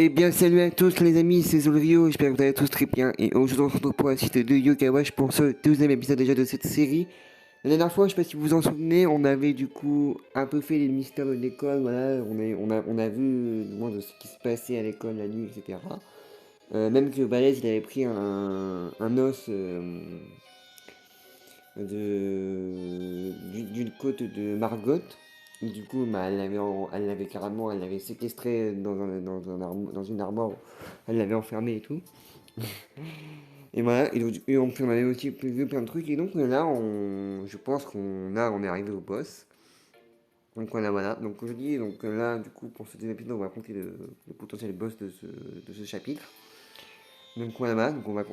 Eh bien, salut à tous les amis, c'est Zolrio, j'espère que vous allez tous très bien. Et aujourd'hui, on se retrouve pour la suite de Yoga Watch pour ce deuxième épisode déjà de cette série. La dernière fois, je sais pas si vous vous en souvenez, on avait du coup un peu fait les mystères de l'école, voilà, on a vu du moins de ce qui se passait à l'école la nuit, etc. Même que Balèze, il avait pris un os d'une côte de Margot. Du coup, bah, elle l'avait carrément, elle l'avait séquestré dans une armoire, elle l'avait enfermé et tout. Et voilà, et on avait aussi vu plein de trucs, et donc là, je pense on est arrivé au boss. Donc voilà. Donc aujourd'hui, donc là, du coup, pour ce deuxième épisode, on va raconter le potentiel boss de ce chapitre. Donc voilà, donc on va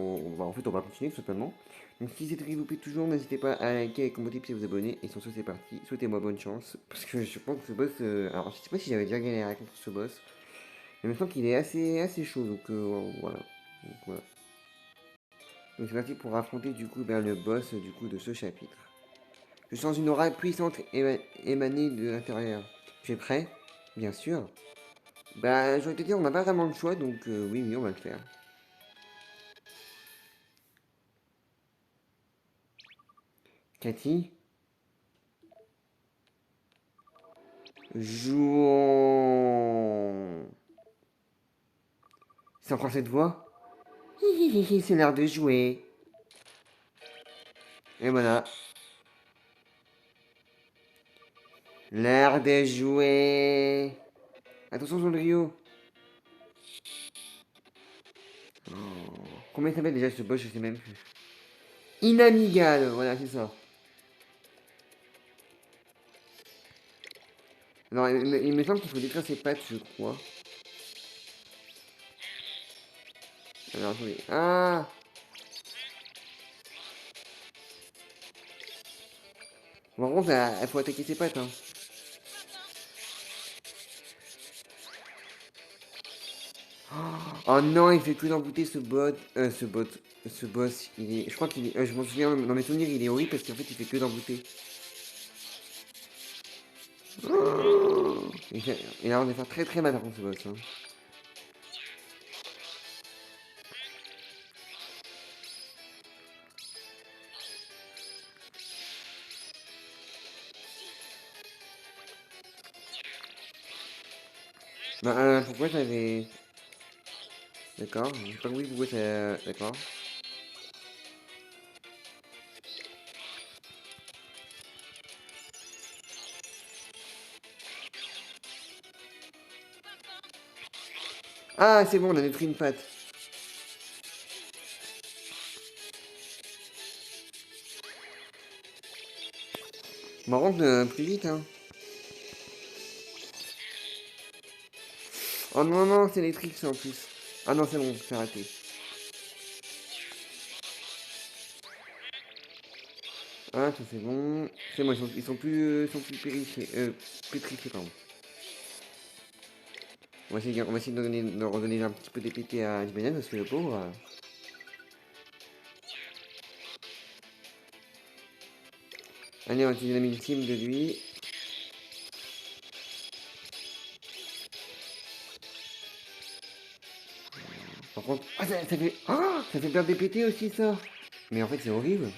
continuer tout simplement. Donc si c'est arrivé, vous plaît toujours, n'hésitez pas à liker, à commenter, puis à vous abonner. Et sur ce, c'est parti. Souhaitez-moi bonne chance, parce que je pense que ce boss, alors je sais pas si j'avais déjà galéré contre ce boss, mais maintenant qu'il est assez chaud, donc voilà. Donc voilà. Donc c'est parti pour affronter du coup le boss du coup de ce chapitre. Je sens une aura puissante émaner de l'intérieur. Tu es prêt? Bien sûr. Bah, je vais te dire, on n'a pas vraiment le choix, donc oui, on va le faire. Cathy? Jouons. C'est encore cette voix? Hihihi, c'est l'heure de jouer. Et voilà. L'heure de jouer. Attention sur le Rio. Oh. Combien ça s'appelle déjà ce boss? Je sais même plus. Inamigale, voilà, c'est ça. Alors, il me semble qu'il faut détruire ses pattes, je crois. Alors, attendez. Ah! Par contre, il faut attaquer ses pattes, hein. Oh non, il fait que d'embouter ce boss. Je crois qu'il est, je m'en souviens, dans mes souvenirs, il est horrible parce qu'en fait, il fait que d'embouter. Oh, il a l'air de faire très très mal contre ce boss, hein. Bah, pourquoi j'avais... D'accord, j'ai pas compris pourquoi ça... D'accord. Ah, c'est bon, on a détruit une patte. Par contre, plus vite, hein. Oh non, non, c'est les tricks en plus. Ah non, c'est bon, c'est raté. Ah, ça c'est bon. C'est bon, ils sont plus périfiés. Pétrifiés, pardon. On va essayer de redonner un petit peu des PT à Jibenian parce que le pauvre. Allez, on va utiliser la ultime de lui. Par contre. Ah, ça fait perdre des PT aussi, ça. Mais en fait, c'est horrible.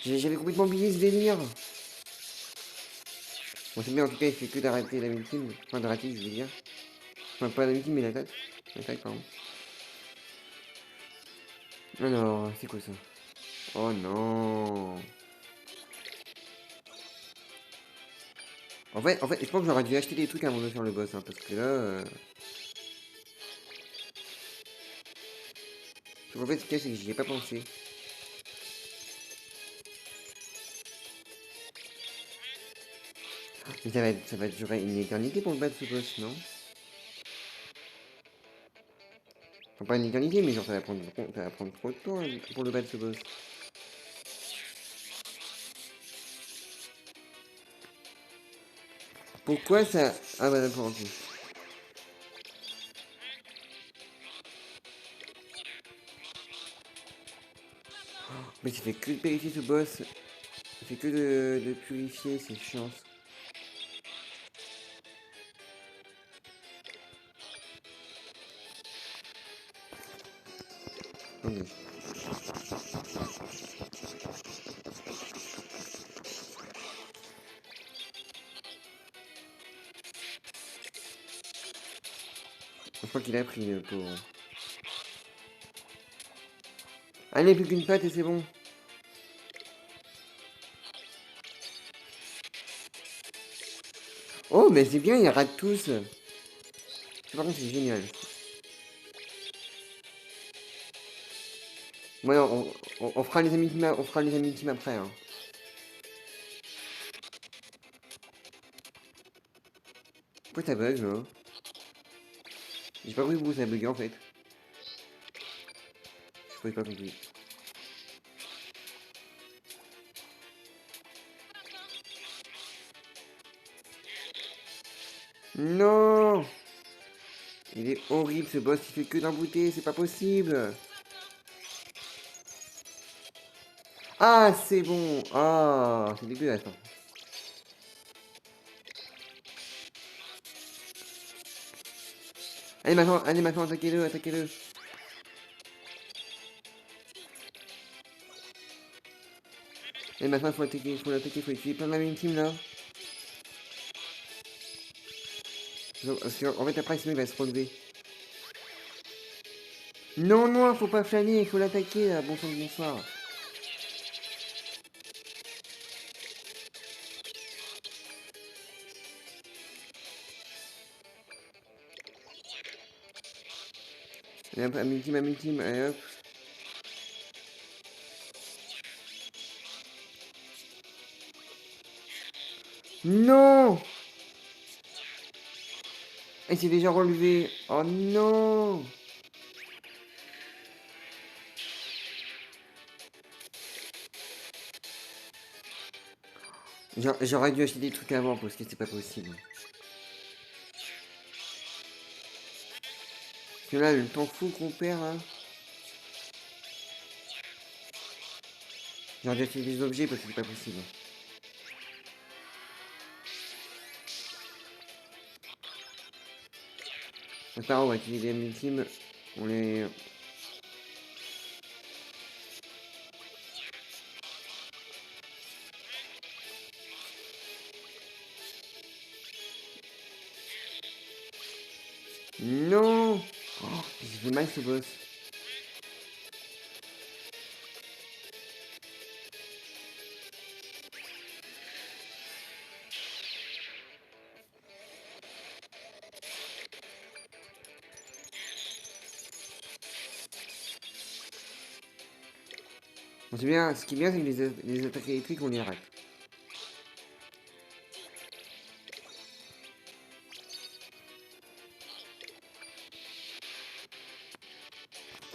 J'avais complètement oublié ce délire. Bon, c'est bien, en tout cas, il fait que d'arrêter la ultime. Enfin, d'arrêter, je veux dire. Enfin, pas la ultime, mais l'attaque. L'attaque, pardon. Alors, c'est quoi ça? Oh non. En fait, je pense que j'aurais dû acheter des trucs avant de faire le boss, hein, parce que là. En fait, ce qu'il y a, c'est que j'y ai pas pensé. Mais ça va durer une éternité pour le battre ce boss, non? Enfin, pas une éternité, mais genre ça va prendre trop de temps hein, pour le battre ce boss. Pourquoi ça... Ah bah d'accord, ok. Mais ça fait que de purifier ce boss. Ça fait que de purifier, c'est chiant. Attendez. Je crois qu'il a pris le pauvre. Allez, plus qu'une patte et c'est bon. Oh, mais c'est bien, ils ratent tous. Par contre, c'est génial. Ouais, on fera les amis team, on fera les amis team après. Hein. Pourquoi ça bug là? J'ai pas compris pourquoi ça bugué en fait. Je n'ai pas compris. Non! Il est horrible ce boss, il fait que d'embouter, c'est pas possible! Ah, c'est bon! Ah, c'est dégueulasse. Hein. Allez maintenant, attaquez-le, attaquez-le! Allez maintenant, faut attaquer, faut l'attaquer, faut utiliser plein de la team là. Parce qu'en fait, après, sinon il va se relever. Non, non, faut pas flâner, il faut l'attaquer là, bon sang, bonsoir. Allez hop, à team, allez hop. Non! Il s'est déjà relevé. Oh non! J'aurais dû acheter des trucs avant parce que c'est pas possible. Parce que là, le temps fou qu'on perd là. J'aurais dû acheter des objets parce que c'est pas possible. C'est pas grave, on va utiliser les ultimes. On les. Non! Oh, j'ai fait mal ce boss. Bon, c'est bien, ce qui est bien, c'est que les attaques électriques, on les rate.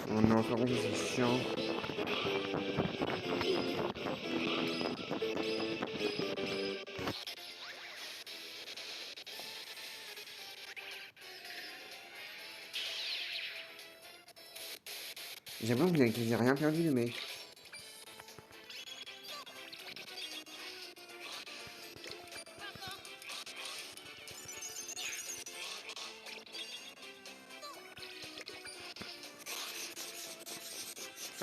Oh non, par contre, c'est chiant. J'ai l'impression qu'il a rien perdu, le mec.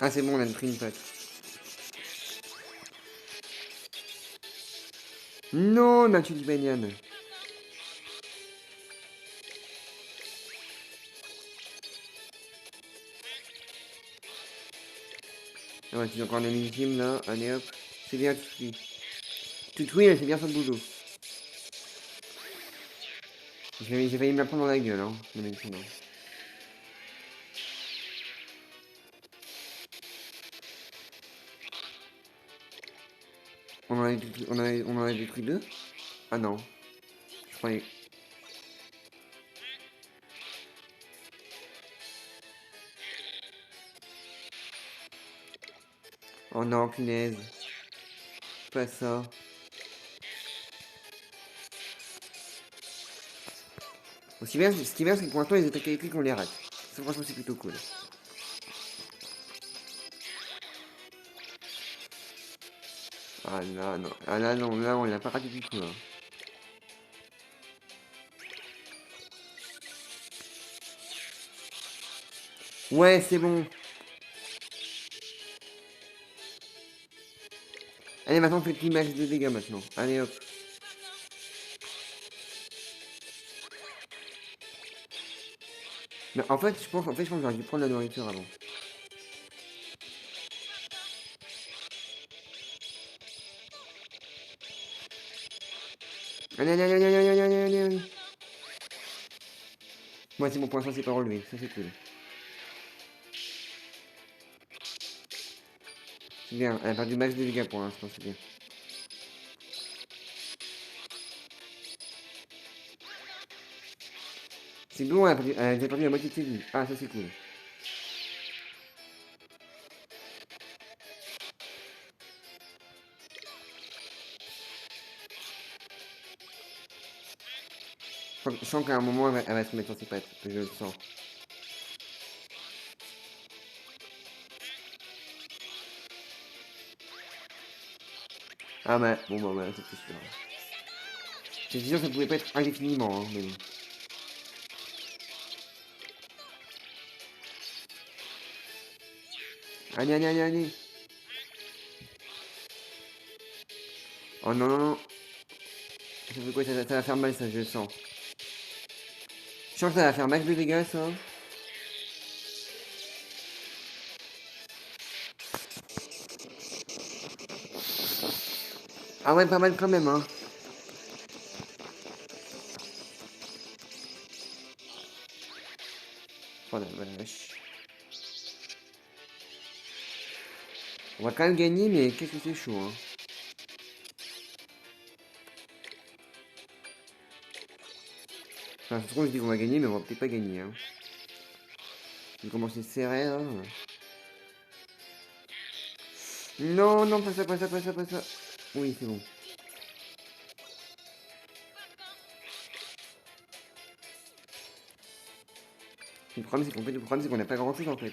Ah, c'est bon, on a pris une patte. Non, on a tué du Banyan. On va utiliser encore un ultime là. Allez hop. C'est bien, Tutui, elle fait bien son boulot. J'ai failli me la prendre dans la gueule, hein, le ultime. Hein. On en a détruit deux? Ah non. Je croyais. Oh non, punaise. Pas ça. Ce qui est bien, c'est que pour l'instant, les attaques électriques, on les rate. Ça, franchement, c'est plutôt cool. Ah là, non. Ah là, non, là, on l'a pas raté du tout, là. Ouais, c'est bon. Allez, maintenant, faites l'image de dégâts maintenant. Allez, hop. Mais en fait, je pense que j'aurais dû prendre la nourriture avant. Allez, allez, allez, allez, allez, allez, allez, allez. Moi, c'est mon point, ça c'est pas relevé. Ça, c'est cool. C'est bien. Elle a perdu max de dégâts pour l'instant, c'est bien. C'est bon, elle a déjà perdu la moitié de ses vies. Ah, ça, c'est cool. Je sens qu'à un moment, elle va se mettre sur ses pattes. Je le sens. Ah, bah, bon, bah, ouais, c'était sûr. C'est sûr que ça pouvait pas être indéfiniment, hein, mais bon. Allez, allez, allez, allez. Oh non, non, non. Ça fait quoi, ça va faire mal, ça, je le sens. Je sens que ça va faire max de dégâts, ça. Ah ouais, pas mal quand même, hein. Oh la vache. On va quand même gagner, mais qu'est-ce que c'est chaud, hein. Enfin, c'est trop, je dis qu'on va gagner, mais on va peut-être pas gagner, hein. Il commence à se serrer, là. Non, non, pas ça, pas ça, pas ça, pas ça. Oui, c'est bon. Le problème, c'est qu'on n'a pas grand-chose, en fait.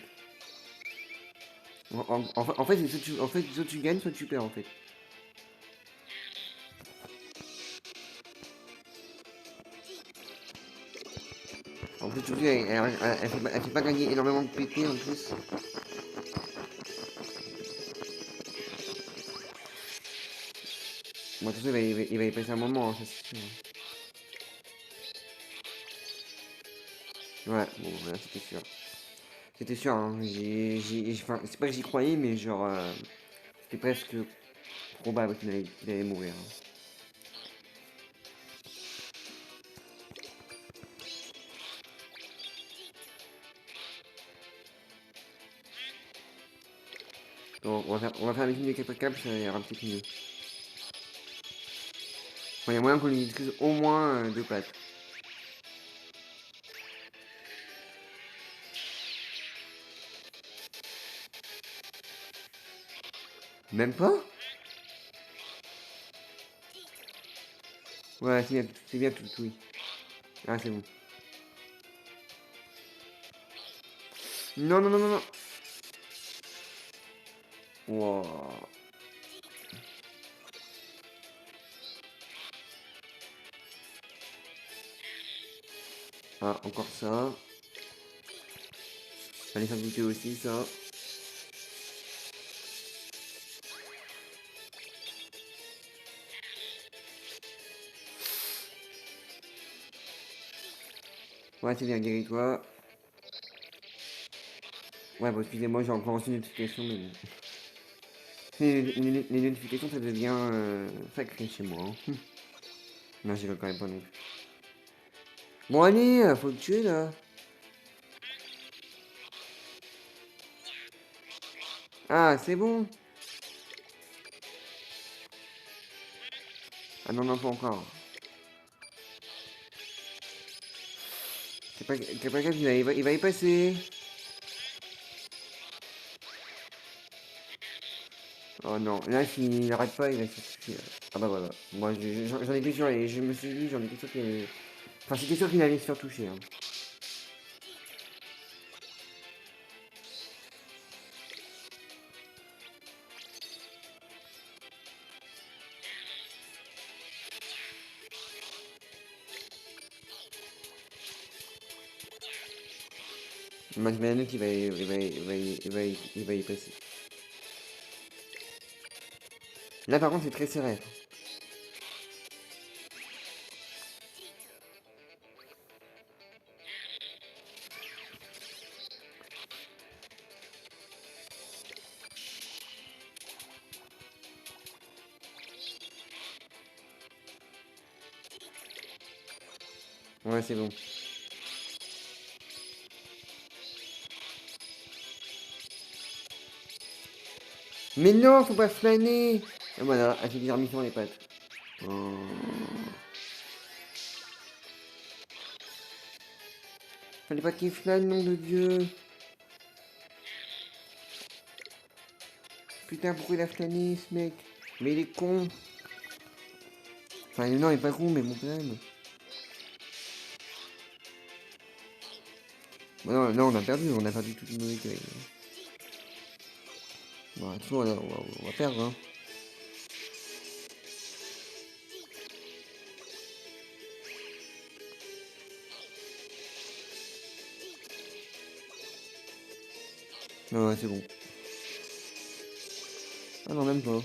En fait, soit tu gagnes, soit tu perds, en fait. En plus, surtout, elle fait pas gagner énormément de PT, en plus. Bon, de toute façon, il va y passer un moment, hein, ça c'est sûr. Ouais, bon, voilà, c'était sûr. C'était sûr, hein. Enfin, c'est pas que j'y croyais, mais genre, c'était presque probable qu'il allait mourir, hein. Donc, on va faire une de 4 câbles, ça ira un petit peu mieux. Enfin, il y a moyen qu'on lui utilise au moins 2 pattes. Même pas? Ouais, c'est bien tout, oui. Ah, c'est bon. Non, non, non, non, non. Wow. Ah, encore ça. Fallait faire goûter aussi, ça. Ouais, c'est bien, guéris-toi. Ouais, bon, excusez-moi, j'ai encore reçu une notification, mais bon. Les notifications, ça devient sacré chez moi, hein. Non, j'y vais quand même pas non plus. Bon, allez, faut le tuer, là. Ah, c'est bon. Ah non, non, pas encore. C'est pas grave, il va y passer. Oh non, là, s'il n'arrête pas, il va se suffire. Ah bah voilà. Moi, j'en étais sûr, et je me suis dit, j'en étais sûr qu'il. Enfin, c'était sûr qu'il allait se faire toucher, hein. Moi, je mets un autre, il va y passer. Là par contre c'est très serré. Ouais, c'est bon. Mais non, faut pas flâner. Et voilà, j'ai des mission les pattes. Oh. Fallait pas qu'il flâne, nom de Dieu. Putain, pourquoi il a flâné, ce mec? Mais il est con. Enfin, non, il est pas con, mais bon, quand même. Bon, non, non, on a perdu toute une nourriture. Bon, de toute façon, on va perdre, hein. Non, ouais, c'est bon. Ah non, même pas.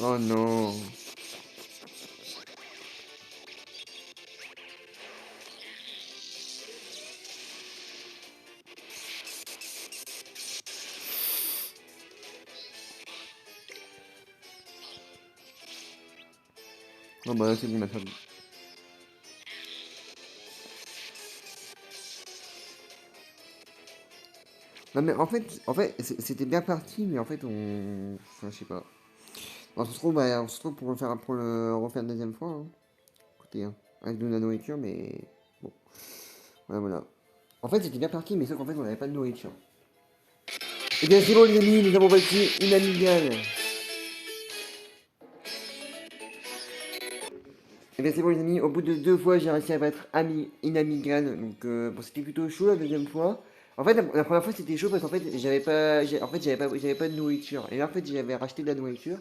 Oh non. Non, bah là, c'est bon, on a perdu. Non, mais en fait, c'était bien parti, mais en fait, on. Enfin, je sais pas. On se retrouve pour le refaire une deuxième fois, hein. Écoutez, hein, avec de la nourriture, mais bon, voilà, voilà. En fait, c'était bien parti, mais sauf qu'en fait, on n'avait pas de nourriture. Et bien, c'est bon, les amis, nous avons battu une amigale. Et bien, c'est bon, les amis, au bout de 2 fois, j'ai réussi à battre une amigale. Donc, bon, c'était plutôt chaud la deuxième fois. En fait, la première fois, c'était chaud parce qu'en fait, j'avais pas de nourriture. Et là, en fait, j'avais racheté de la nourriture.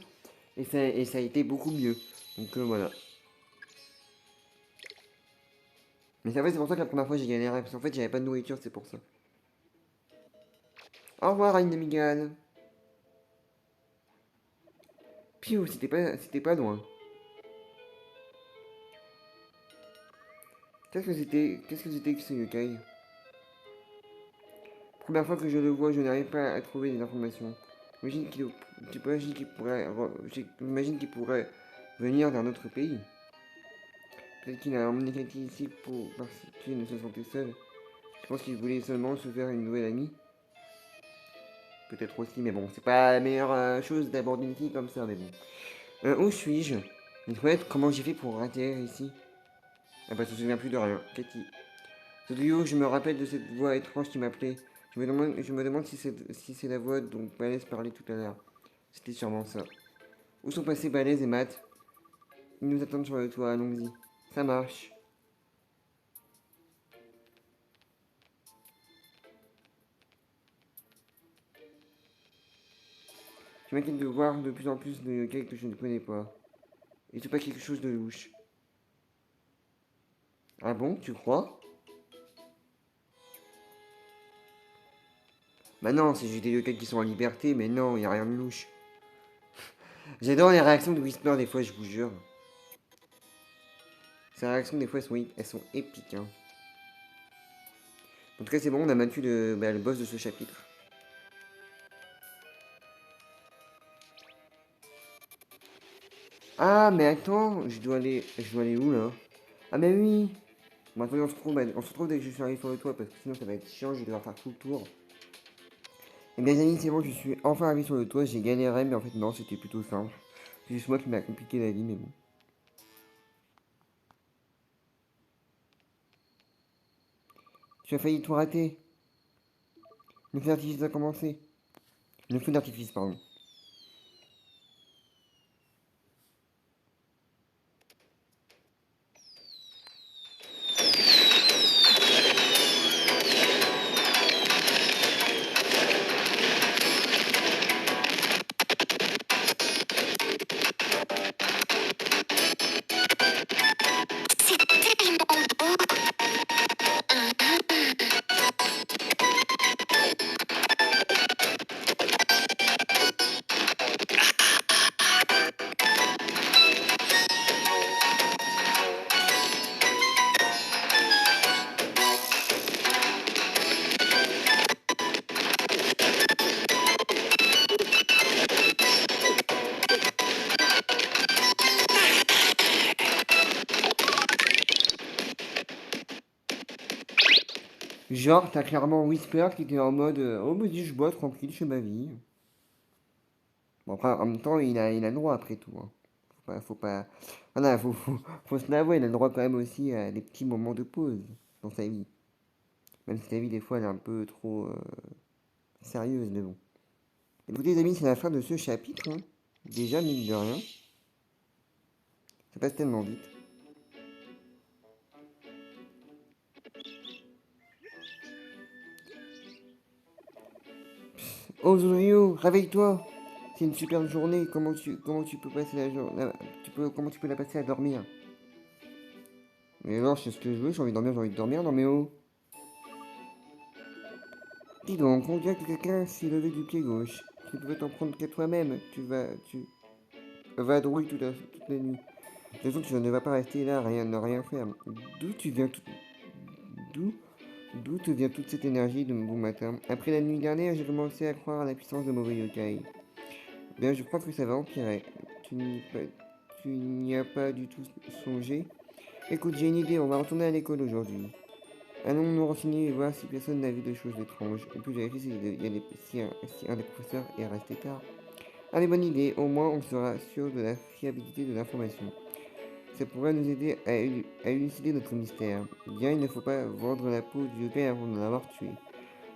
Et ça a été beaucoup mieux. Donc, voilà. Mais en fait, c'est pour ça que la première fois, j'ai galéré. Parce qu'en fait, j'avais pas de nourriture, c'est pour ça. Au revoir, Aïe Namigane. Piou, c'était pas loin. Qu'est-ce que c'était que ce yokai? Première fois que je le vois, je n'arrive pas à trouver des informations. J'imagine qu'il pourrait venir d'un autre pays. Peut-être qu'il a emmené quelqu'un ici parce qu'il ne se sentait seul. Je pense qu'il voulait seulement se faire une nouvelle amie. Peut-être aussi, mais bon, c'est pas la meilleure chose d'aborder une fille comme ça, mais bon. Où suis-je? Les toilettes, comment j'ai fait pour atterrir ici? Ah bah, je me souviens plus de rien. Cathy. Studio, je me rappelle de cette voix étrange qui m'appelait. Je me demande si c'est la voix dont Balèze parlait tout à l'heure. C'était sûrement ça. Où sont passés Balèze et Matt? Ils nous attendent sur le toit, allons-y. Ça marche. Je m'inquiète de voir de plus en plus de gars que je ne connais pas. Et c'est pas quelque chose de louche. Ah bon, tu crois? Bah non, c'est juste des yokai qui sont en liberté, mais non, y a rien de louche. J'adore les réactions de Whisper des fois, je vous jure. Ces réactions des fois, elles sont épiques, hein. En tout cas, c'est bon, on a battu le boss de ce chapitre. Ah, mais attends, je dois aller où là? Ah, mais oui! Bon, attendez, on se retrouve dès que je suis arrivé sur le toit parce que sinon ça va être chiant, je vais devoir faire tout le tour. Et bien, les amis, c'est bon, je suis enfin arrivé sur le toit, j'ai galéré, mais en fait, non, c'était plutôt simple. C'est juste moi qui m'a compliqué la vie, mais bon. Tu as failli tout rater. Le feu d'artifice a commencé. Le feu d'artifice, pardon. C'est tellement Genre, t'as clairement Whisper qui était en mode oh, vas-y, je bois tranquille, je fais ma vie. Bon, après, en même temps, il a le droit après tout, hein. Faut pas. Voilà, faut se l'avouer, il a le droit quand même aussi à des petits moments de pause dans sa vie. Même si sa vie, des fois, elle est un peu trop sérieuse, mais bon. Écoutez, les amis, c'est la fin de ce chapitre, hein. Déjà, mine de rien. Ça passe tellement vite. Oh, Zorio, réveille-toi! C'est une superbe journée. Comment tu peux passer la journée? Comment tu peux la passer à dormir? Mais alors, c'est ce que je veux, j'ai envie de dormir, non mais oh! Dis donc, on dirait que quelqu'un s'est levé du pied gauche. Tu peux t'en prendre qu'à toi-même. Tu vas drouiller toute la nuit. De toute façon, tu ne vas pas rester là, ne rien faire. D'où tu viens tout, d'où, d'où te vient toute cette énergie de bon matin? Après la nuit dernière, j'ai commencé à croire à la puissance de mauvais yokai. Bien, je crois que ça va empirer. Tu n'y pas, tu n'y as pas du tout songé? Écoute, j'ai une idée, on va retourner à l'école aujourd'hui. Allons nous renseigner et voir si personne n'a vu de choses étranges. Et puis vérifier si un des professeurs est resté tard. Allez, bonne idée, au moins on sera sûr de la fiabilité de l'information. Ça pourrait nous aider à élucider notre mystère. Bien, il ne faut pas vendre la peau du yokai avant de l'avoir tué.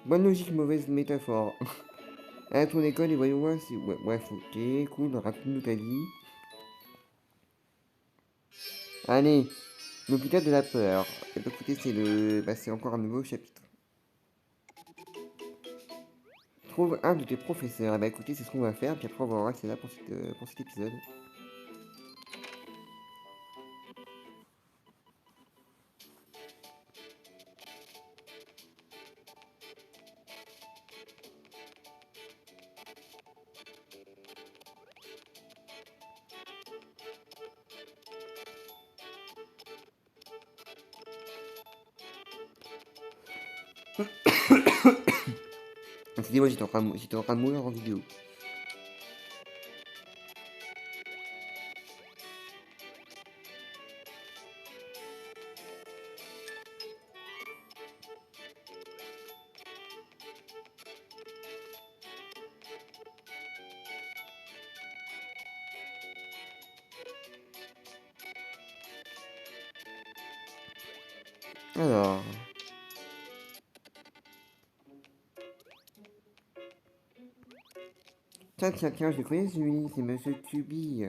Bonne logique, mauvaise métaphore. À ton école et voyons voir si... Ouais, bref, ok, cool, raconte-nous ta vie. Allez, l'hôpital de la peur. Et bah écoutez, c'est encore un nouveau chapitre. Trouve un de tes professeurs. Et bah écoutez, c'est ce qu'on va faire, puis après on va rester là pour cet épisode. Excusez-moi, j'étais en train de mourir en vidéo. Alors... Tiens, je connais celui, c'est Monsieur Tubi.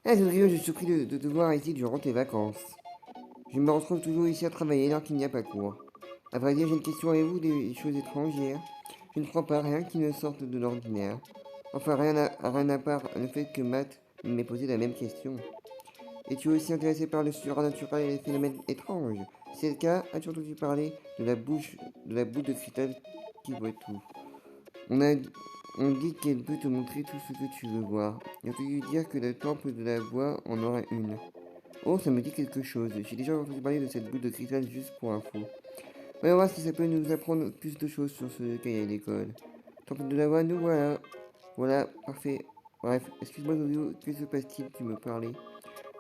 Ah, Zodrio, je suis surpris de te voir ici durant tes vacances. Je me retrouve toujours ici à travailler alors qu'il n'y a pas cours. À vrai dire, j'ai une question, avez-vous des choses étrangères? Je ne crois pas, rien qui ne sorte de l'ordinaire. Enfin, rien à part le fait que Matt m'ait posé la même question. Es-tu aussi intéressé par le surnaturel et les phénomènes étranges? Si c'est le cas, as-tu entendu parler de la boule de cristal qui voit tout? On a, on dit qu'elle peut te montrer tout ce que tu veux voir. J'ai entendu dire que le temple de la voix en aurait une. Oh, ça me dit quelque chose. J'ai déjà entendu parler de cette boule de cristal juste pour info. Voyons voir si ça peut nous apprendre plus de choses sur ce cahier à l'école. Temple de la voix, nous voilà. Voilà, parfait. Bref, excuse-moi Zozo, que se passe-t-il? Tu me parlais?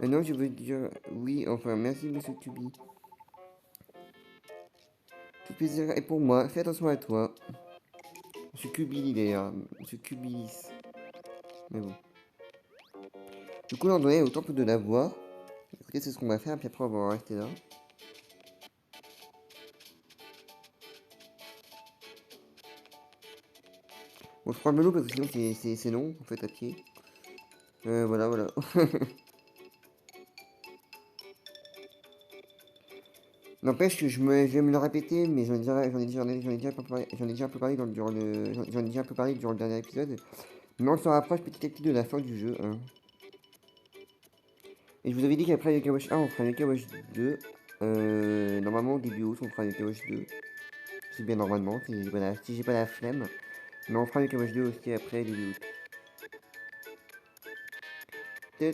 Non, je veux dire oui, enfin, merci monsieur Tubi. Tout plaisir est pour moi, fais attention à toi. Monsieur Cubili d'ailleurs, monsieur Cubilis. Mais bon. Du coup, là, on est au temple de la voix. Écoutez, c'est ce qu'on va faire, puis après, on va rester là. Bon, je prends le vélo parce que sinon, c'est long, en fait, à pied. Voilà. N'empêche que je vais me le répéter, mais j'en ai déjà un peu parlé j'en ai déjà un peu parlé durant le dernier épisode. Mais on se rapproche petit à petit de la fin du jeu, hein. Et je vous avais dit qu'après Yoka Watch 1, on fera Yoka Watch 2. Normalement, début août, on fera Yoka Watch 2. C'est bien normalement, si j'ai pas la flemme. Mais on fera Yoka Watch 2 aussi après début août. Elle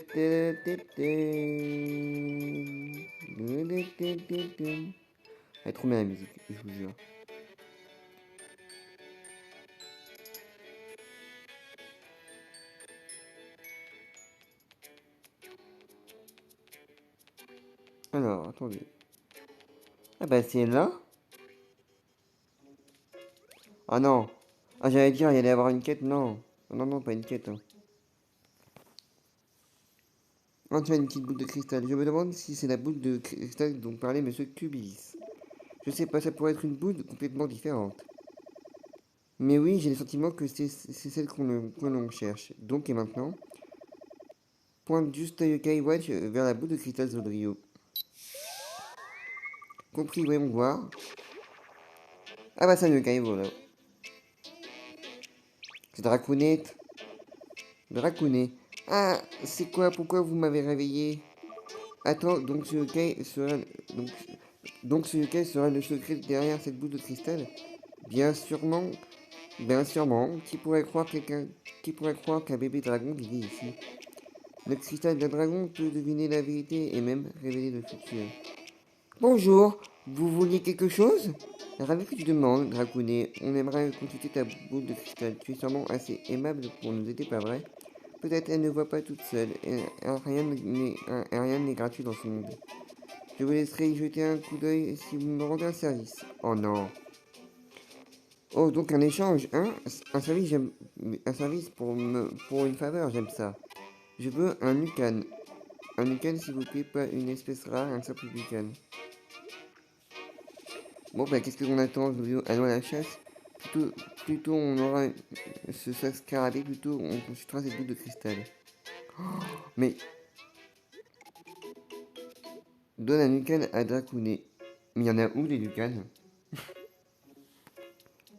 est trop bien la musique, je vous jure. Alors, attendez. Ah bah c'est là. Ah non. Ah j'allais dire, il y allait avoir une quête, non. Non, non, pas une quête, hein. Ah, tu as une petite boule de cristal. Je me demande si c'est la boule de cristal dont parlait Monsieur Cubis. Je sais pas, ça pourrait être une boule complètement différente. Mais oui, j'ai le sentiment que c'est celle que l'on cherche. Donc et maintenant, pointe juste Yokai Watch vers la boule de cristal Zodrio. Compris, voyons voir. Ah bah ça Yokai, voilà. C'est Dracounette. Dracounet. Ah, c'est quoi? Pourquoi vous m'avez réveillé? Attends, donc ce yokai sera... Donc, donc ce yokai sera le secret derrière cette boule de cristal? Bien sûrement, bien sûrement. Qui pourrait croire qu'un bébé dragon vivait ici? Le cristal d'un dragon peut deviner la vérité et même révéler le futur. Bonjour, vous vouliez quelque chose? Ravi que tu demandes, Dracounet. On aimerait consulter ta boule de cristal. Tu es sûrement assez aimable pour nous aider, pas vrai? Peut-être elle ne voit pas toute seule, et rien n'est gratuit dans ce monde. Je vous laisserai y jeter un coup d'œil si vous me rendez un service. Oh non. Oh, donc un échange, hein? Un service pour une faveur, j'aime ça. Je veux un Lucan. Un Lucan, s'il vous plaît, pas une espèce rare, un simple Lucan. Bon, bah, qu'est-ce que l'on attend, allons à la chasse. Plutôt on aura ce scarabée, plutôt on consultera cette boule de cristal. Mais donne un Lucan à Dracounet. Mais il y en a où des Lucans?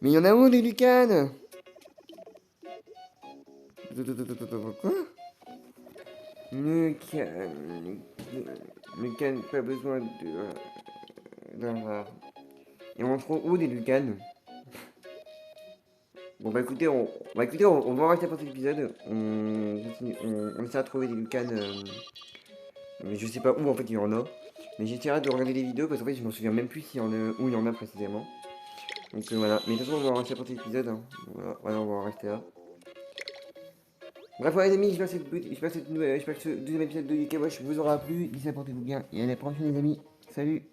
Mais il y en a où des Lucanes? Quoi? Lucan. Lucan, pas besoin d'un rare. Et on en trouve où des Lucanes? Bon bah écoutez, on va arrêter pour cet épisode. On essaiera de trouver des Lucanes. Mais je sais pas où en fait il y en a. Mais j'essaierai de regarder les vidéos parce qu'en fait je m'en souviens même plus s'il y en a, où il y en a précisément. Donc voilà. Mais de toute façon on va rester pour cet épisode. Hein. Voilà, on va en rester là. Bref, les amis, j'espère que ce deuxième épisode de UK Watch vous aura plu. D'ici là, portez-vous bien et à la prochaine, les amis. Salut!